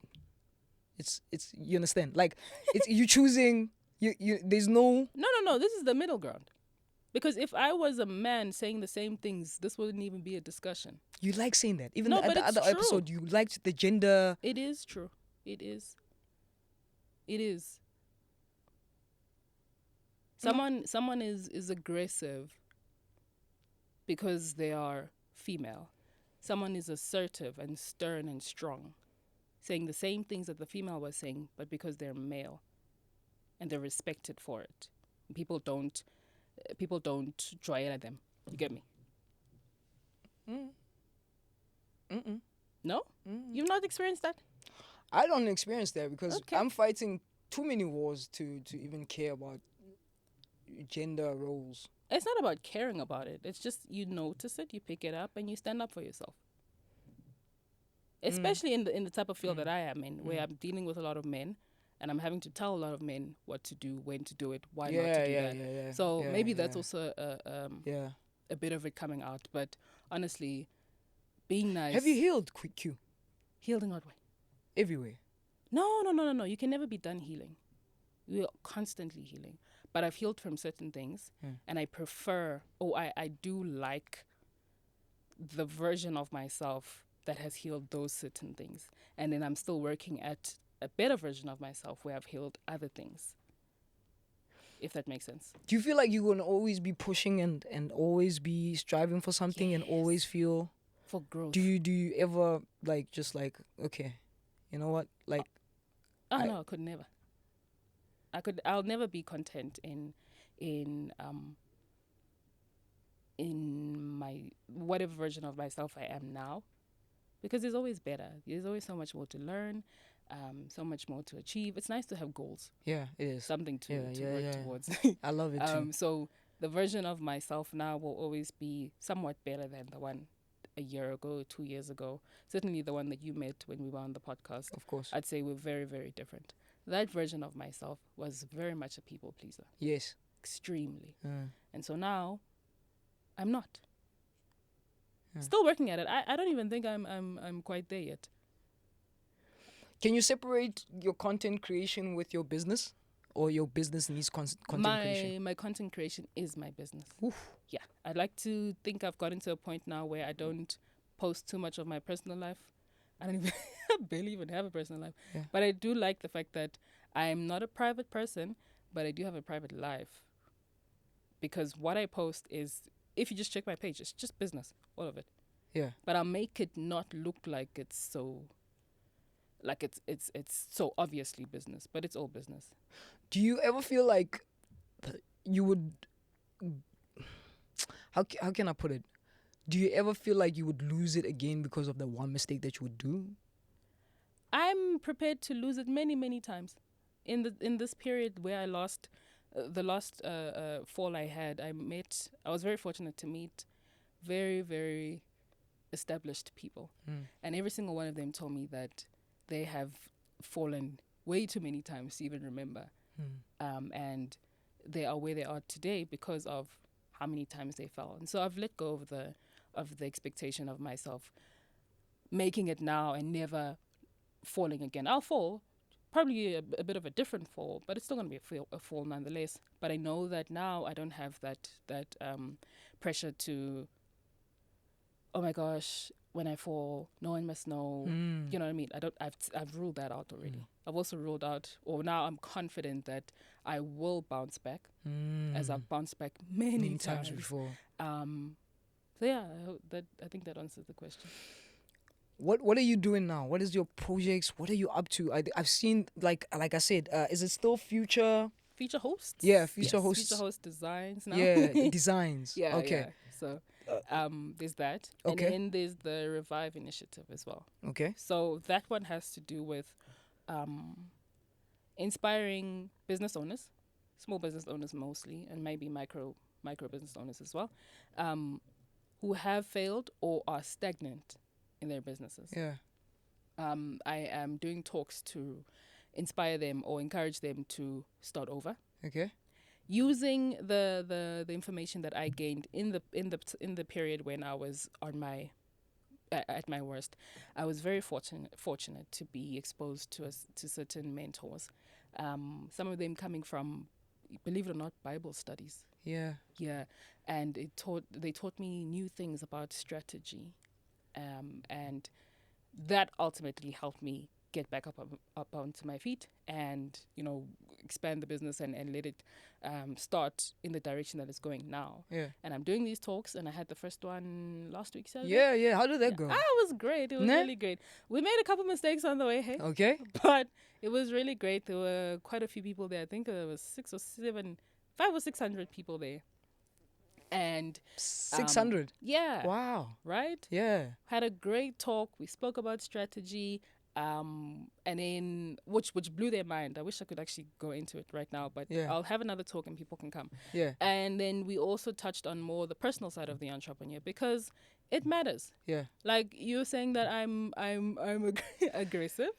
B: it's you understand, like it's you choosing, you there's no
A: No, this is the middle ground. Because if I was a man saying the same things, this wouldn't even be a discussion.
B: You like saying that. Even
A: No,
B: at
A: but
B: the
A: it's
B: other
A: true.
B: episode, you liked the gender.
A: It is true. It is. Someone is aggressive because they are female. Someone is assertive and stern and strong, saying the same things that the female was saying, but because they're male and they're respected for it. People don't joyela them. You get me? No? You've not experienced that?
B: I don't experience that because
A: Okay.
B: I'm fighting too many wars to even care about gender roles.
A: It's not about caring about it. It's just you notice it, you pick it up, and you stand up for yourself. Especially in the type of field that I am in, where I'm dealing with a lot of men, and I'm having to tell a lot of men what to do, when to do it, why not to do that.
B: Yeah.
A: So
B: Yeah,
A: maybe that's
B: yeah.
A: also
B: Yeah.
A: a bit of it coming out. But honestly, being nice.
B: Have you healed, Q?
A: Healed in what way?
B: Everywhere.
A: No. You can never be done healing. We are constantly healing. But I've healed from certain things, and I prefer, I do like the version of myself that has healed those certain things. And then I'm still working at a better version of myself where I've healed other things. If that makes sense.
B: Do you feel like you're going to always be pushing and always be striving for something and always feel...
A: For growth.
B: Do you ever, like, just like, okay, you know what? Like...
A: No, I could never. I'll never be content in my whatever version of myself I am now, because there's always better. There's always so much more to learn, so much more to achieve. It's nice to have goals.
B: Yeah, it is.
A: Something to work towards.
B: I love it too.
A: So the version of myself now will always be somewhat better than the one a year ago, 2 years ago. Certainly the one that you met when we were on the podcast.
B: Of course.
A: I'd say we're very, very different. That version of myself was very much a people pleaser.
B: Yes.
A: Extremely. And so now I'm not. Still working at it. I don't even think I'm quite there yet.
B: Can you separate your content creation with your business, or your business needs content creation?
A: My content creation is my business.
B: Oof.
A: Yeah. I'd like to think I've gotten to a point now where I don't post too much of my personal life. I don't even barely even have a personal life.
B: Yeah.
A: But I do like the fact that I'm not a private person, but I do have a private life. Because what I post is, if you just check my page, it's just business, all of it.
B: Yeah.
A: But I'll make it not look like it's so obviously business, but it's all business.
B: Do you ever feel like you would... How can I put it? Do you ever feel like you would lose it again because of the one mistake that you would do?
A: I'm prepared to lose it many, many times. In this period where I lost the last fall I had, I was very fortunate to meet very, very established people. And every single one of them told me that they have fallen way too many times to even remember. And they are where they are today because of how many times they fell. And so I've let go of the expectation of myself making it now and never falling again. I'll fall, probably a bit of a different fall, but it's still going to be a fall nonetheless. But I know that now I don't have that pressure to, oh my gosh, when I fall, no one must know. You know what I mean? I've ruled that out already. I've also ruled out, or now I'm confident that I will bounce back, as I've bounced back many times
B: before.
A: So yeah, I think that answers the question.
B: What are you doing now? What is your projects? What are you up to? I've seen, like I said, is it still Future
A: Hosts?
B: Yeah, Future Hosts.
A: Futurehostsdesigns now.
B: Yeah, designs.
A: Yeah.
B: Okay.
A: Yeah. So there's that.
B: Okay.
A: And then there's the Revive initiative as well.
B: Okay.
A: So that one has to do with inspiring business owners, small business owners mostly, and maybe micro business owners as well, who have failed or are stagnant in their businesses.
B: Yeah.
A: I am doing talks to inspire them or encourage them to start over.
B: Okay.
A: Using the information that I gained in the period when I was on at my worst. I was very fortunate to be exposed to certain mentors. Some of them coming from, believe it or not, Bible studies.
B: Yeah.
A: Yeah, and they taught me new things about strategy, and that ultimately helped me get back up onto my feet and expand the business and let it start in the direction that it's going now.
B: Yeah.
A: And I'm doing these talks, and I had the first one last week Saturday.
B: Yeah. How did that go?
A: It was great. It was really great. We made a couple mistakes on the way, hey?
B: Okay.
A: But it was really great. There were quite a few people there. I think there was 500 or 600 people there. And
B: 600.
A: yeah.
B: Wow.
A: Right?
B: Yeah.
A: Had a great talk. We spoke about strategy. And then which blew their mind. I wish I could actually go into it right now, but
B: Yeah.
A: I'll have another talk and people can come.
B: Yeah.
A: And then we also touched on more the personal side of the entrepreneur, because it matters.
B: Yeah.
A: Like you're saying that I'm aggressive.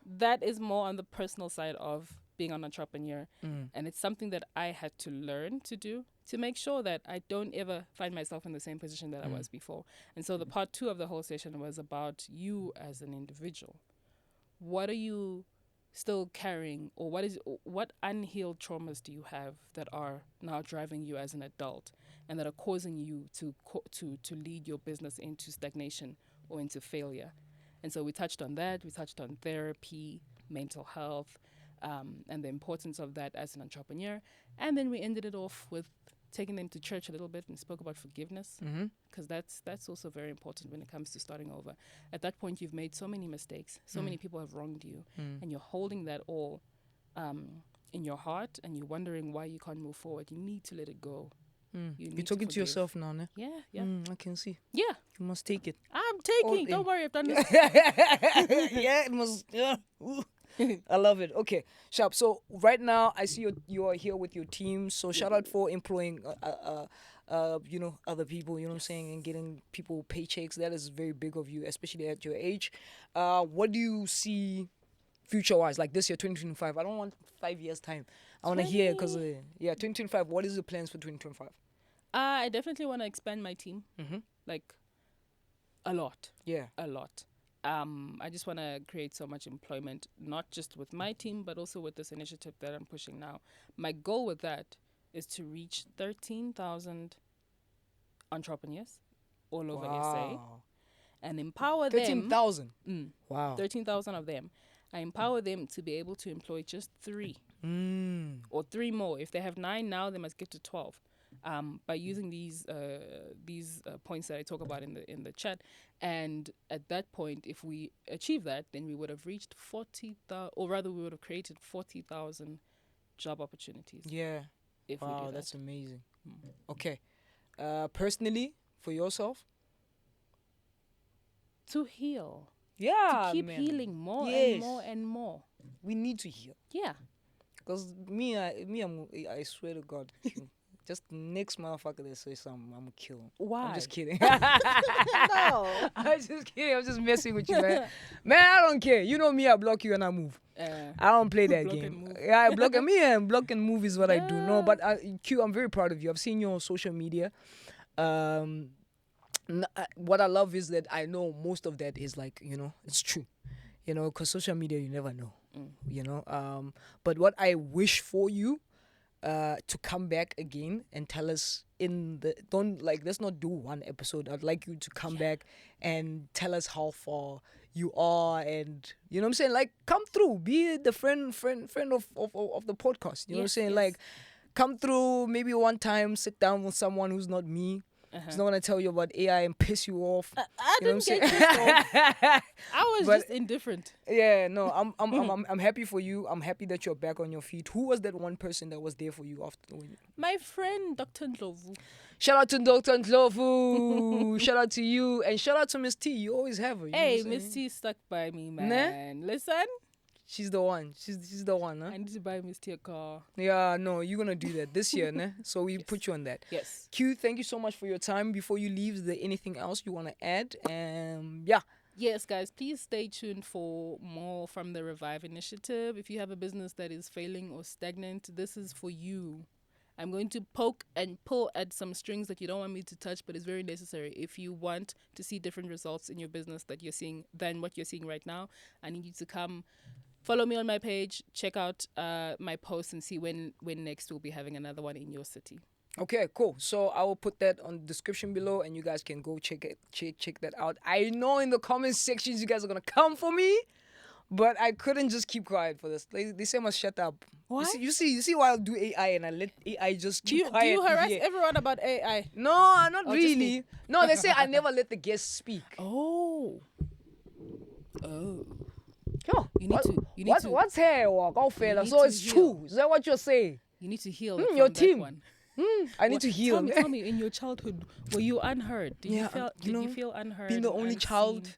A: That is more on the personal side of being an entrepreneur. And it's something that I had to learn to do to make sure that I don't ever find myself in the same position that I was before. And so the part 2 of the whole session was about you as an individual. What are you still carrying, or what unhealed traumas do you have that are now driving you as an adult and that are causing you to lead your business into stagnation or into failure? And so we touched on that. We touched on therapy, mental health, and the importance of that as an entrepreneur. And then we ended it off with taking them to church a little bit and spoke about forgiveness, because that's also very important when it comes to starting over. At that point, you've made so many mistakes. So many people have wronged you, and you're holding that all in your heart, and you're wondering why you can't move forward. You need to let it go.
B: You're talking to yourself now, ne?
A: Yeah.
B: I can see.
A: Yeah.
B: You must take it.
A: I'm taking. Don't worry, I've done this.
B: Yeah, it must. Yeah. Ooh. I love it. Okay, Sharp. So right now, I see you are here with your team. So shout out for employing, other people. You know what I'm saying, and getting people paychecks. That is very big of you, especially at your age. What do you see future-wise, like this year, 2025? I don't want 5 years time. I want to hear, because 2025. What is the plans for 2025?
A: I definitely want to expand my team, like a lot.
B: Yeah,
A: a lot. I just want to create so much employment, not just with my team, but also with this initiative that I'm pushing now. My goal with that is to reach 13,000 entrepreneurs all over SA and empower
B: 13,000.
A: them.
B: Wow.
A: 13,000 of them. I empower them to be able to employ just 3 or 3 more. If they have 9 now, they must get to 12. By using these points that I talk about in the chat. And at that point, if we achieve that, then we would have reached 40,000, or rather we would have created 40,000 job opportunities.
B: Yeah.
A: If we do that.
B: That's amazing. Okay. Personally, for yourself?
A: To heal.
B: Yeah,
A: to keep
B: man.
A: healing more
B: Yes.
A: and more and more.
B: We need to heal.
A: Yeah.
B: Because I swear to God, just next motherfucker that says something, I'm gonna kill him.
A: Why?
B: I'm just kidding.
A: No.
B: I'm just kidding. I'm just messing with you, man. Man, I don't care. You know me, I block you and I move. I don't play that
A: block
B: game.
A: and move.
B: Yeah, I block me and block and move is what I do. No, but Q, I'm very proud of you. I've seen you on social media. What I love is that I know most of that is like, it's true. Because social media, you never know. But what I wish for you, to come back again and tell us let's not do one episode. I'd like you to come back and tell us how far you are, and you know what I'm saying, like, come through, be the friend of the podcast, you know what I'm saying, like, come through maybe one time, sit down with someone who's not me. He's not gonna tell you about AI and piss you off.
A: I
B: you know
A: didn't
B: what I'm
A: get
B: saying?
A: pissed off. I was just indifferent.
B: Yeah, no, I'm happy for you. I'm happy that you're back on your feet. Who was that one person that was there for you after?
A: My friend, Dr. Ndlovu.
B: Shout out to Dr. Ndlovu. Shout out to you, and shout out to Miss T. You always have her.
A: Hey, Miss T stuck by me, man. Listen.
B: She's the one. She's the one, huh?
A: I need to buy Miss T a car.
B: Yeah, no, you're gonna do that this year, ne? So we put you on that.
A: Yes.
B: Q, thank you so much for your time. Before you leave, is there anything else you wanna add?
A: Yes, guys, please stay tuned for more from the Revive Initiative. If you have a business that is failing or stagnant, this is for you. I'm going to poke and pull at some strings that you don't want me to touch, but it's very necessary. If you want to see different results in your business that you're seeing than what you're seeing right now, I need you to come follow me on my page, check out my posts, and see when next we'll be having another one in your city.
B: Okay, cool. So I will put that on the description below, and you guys can go check that out. I know in the comment sections you guys are gonna come for me, but I couldn't just keep quiet for this. They say I must shut up.
A: Why?
B: You see why I'll do AI and I let AI just keep quiet.
A: Do you harass everyone about AI?
B: No, not
A: Or just
B: really.
A: me?
B: No, they say I never let the guests speak.
A: Oh.
B: Yo,
A: You need to.
B: what's here? Go fella.
A: need
B: So
A: to
B: it's
A: heal.
B: true. Is that what you're saying?
A: You need to heal
B: your
A: from
B: team.
A: that one.
B: I need to heal.
A: Tell me, in your childhood, were you unheard? Did
B: Yeah,
A: you feel unheard?
B: being the
A: and
B: only
A: unseen?
B: child.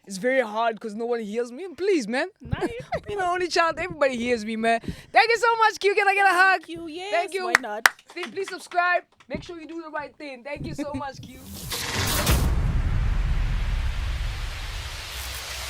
B: It's very hard because no one hears me. Please, man.
A: Nice.
B: You know, only child. Everybody hears me, man. Thank you so much, Q. Can I get a hug?
A: Thank you. Yes.
B: Thank you.
A: Why not?
B: Please subscribe. Make sure you do the right thing. Thank you so much, Q.